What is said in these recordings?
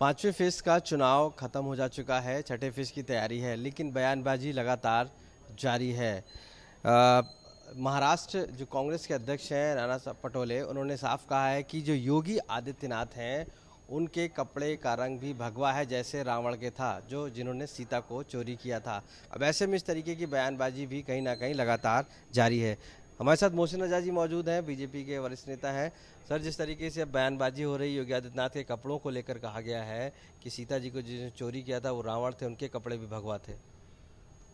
पांचवें फेज का चुनाव खत्म हो जा चुका है। छठे फेज की तैयारी है, लेकिन बयानबाजी लगातार जारी है। अ, महाराष्ट्र जो कांग्रेस के अध्यक्ष हैं नाना साहब पटोले, उन्होंने साफ कहा है कि जो योगी आदित्यनाथ हैं उनके कपड़े का रंग भी भगवा है, जैसे रावण के था, जो जिन्होंने सीता को चोरी किया था। अब ऐसे में इस तरीके की बयानबाजी भी कहीं ना कहीं लगातार जारी है। हमारे साथ मोहसिन रजा जी मौजूद हैं, बीजेपी के वरिष्ठ नेता हैं। सर, जिस तरीके से अब बयानबाजी हो रही है, योगी आदित्यनाथ के कपड़ों को लेकर कहा गया है कि सीता जी को जिसने चोरी किया था वो रावण थे, उनके कपड़े भी भगवा थे।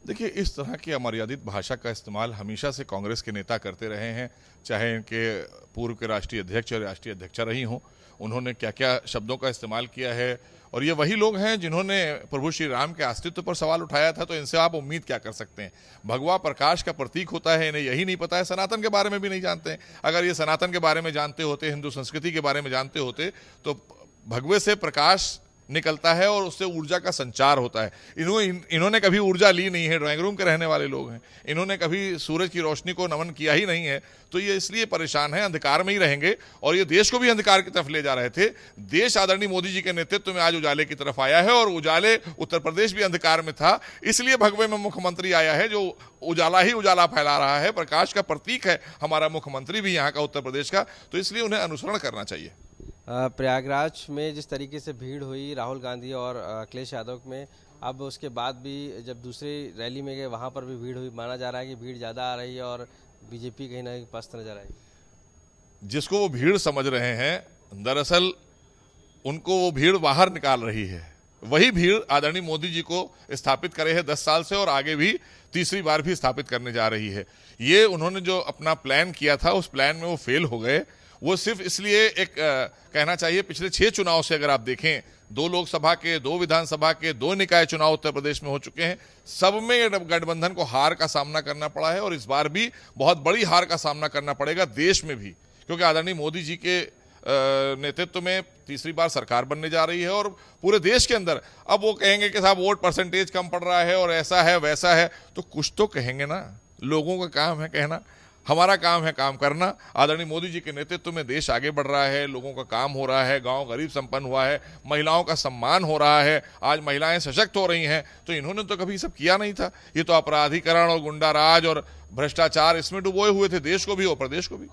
देखिए, इस तरह की अमर्यादित भाषा का इस्तेमाल हमेशा से कांग्रेस के नेता करते रहे हैं। चाहे इनके पूर्व के राष्ट्रीय अध्यक्ष और राष्ट्रीय अध्यक्षा रही हों, उन्होंने क्या क्या शब्दों का इस्तेमाल किया है। और ये वही लोग हैं जिन्होंने प्रभु श्री राम के अस्तित्व पर सवाल उठाया था, तो इनसे आप उम्मीद क्या कर सकते हैं। भगवा प्रकाश का प्रतीक होता है, इन्हें यही नहीं पता है। सनातन के बारे में भी नहीं जानते हैं। अगर ये सनातन के बारे में जानते होते, हिंदू संस्कृति के बारे में जानते होते, तो भगवे से प्रकाश निकलता है और उससे ऊर्जा का संचार होता है। इन्होंने कभी ऊर्जा ली नहीं है। ड्राइंग रूम के रहने वाले लोग हैं। इन्होंने कभी सूरज की रोशनी को नमन किया ही नहीं है। तो ये इसलिए परेशान है, अंधकार में ही रहेंगे और ये देश को भी अंधकार की तरफ ले जा रहे थे। देश आदरणीय मोदी जी के नेतृत्व में आज उजाले की तरफ आया है और उजाले उत्तर प्रदेश भी अंधकार में था, इसलिए भगवे में मुख्यमंत्री आया है जो उजाला ही उजाला फैला रहा है। प्रकाश का प्रतीक है हमारा मुख्यमंत्री भी यहाँ का, उत्तर प्रदेश का। तो इसलिए उन्हें अनुसरण करना चाहिए। प्रयागराज में जिस तरीके से भीड़ हुई राहुल गांधी और अखिलेश यादव में, अब उसके बाद भी जब दूसरी रैली में गए वहां पर भी भीड़ हुई। माना जा रहा है कि भीड़ ज़्यादा आ रही है और बीजेपी कहीं ना कहीं पस्त नजर आई। जिसको वो भीड़ समझ रहे हैं, दरअसल उनको वो भीड़ बाहर निकाल रही है। वही भीड़ आदरणीय मोदी जी को स्थापित करे है 10 साल से, और आगे भी तीसरी बार भी स्थापित करने जा रही है। ये उन्होंने जो अपना प्लान किया था, उस प्लान में वो फेल हो गए। वो सिर्फ इसलिए कहना चाहिए, पिछले 6 चुनाव से अगर आप देखें, 2 लोकसभा के, 2 विधानसभा के, 2 निकाय चुनाव उत्तर प्रदेश में हो चुके हैं। सब में गठबंधन को हार का सामना करना पड़ा है और इस बार भी बहुत बड़ी हार का सामना करना पड़ेगा देश में भी, क्योंकि आदरणीय मोदी जी के नेतृत्व में तीसरी बार सरकार बनने जा रही है। और पूरे देश के अंदर अब वो कहेंगे कि साहब वोट परसेंटेज कम पड़ रहा है और ऐसा है वैसा है, तो कुछ तो कहेंगे ना। लोगों का काम है कहना, हमारा काम है काम करना। आदरणीय मोदी जी के नेतृत्व में देश आगे बढ़ रहा है, लोगों का काम हो रहा है, गांव गरीब संपन्न हुआ है, महिलाओं का सम्मान हो रहा है, आज महिलाएं सशक्त हो रही हैं। तो इन्होंने तो कभी सब किया नहीं था। ये तो अपराधीकरण और गुंडाराज और भ्रष्टाचार, इसमें डुबोए हुए थे देश को भी और प्रदेश को भी।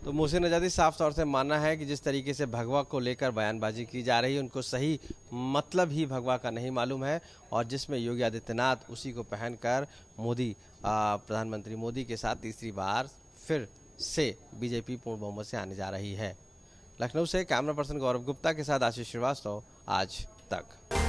तो मोहसिन रजा जी, साफ तौर से मानना है कि जिस तरीके से भगवा को लेकर बयानबाजी की जा रही है, उनको सही मतलब ही भगवा का नहीं मालूम है, और जिसमें योगी आदित्यनाथ उसी को पहनकर मोदी प्रधानमंत्री मोदी के साथ तीसरी बार फिर से बीजेपी पूर्ण बहुमत से आने जा रही है। लखनऊ से कैमरा पर्सन गौरव गुप्ता के साथ आशीष श्रीवास्तव, आज तक।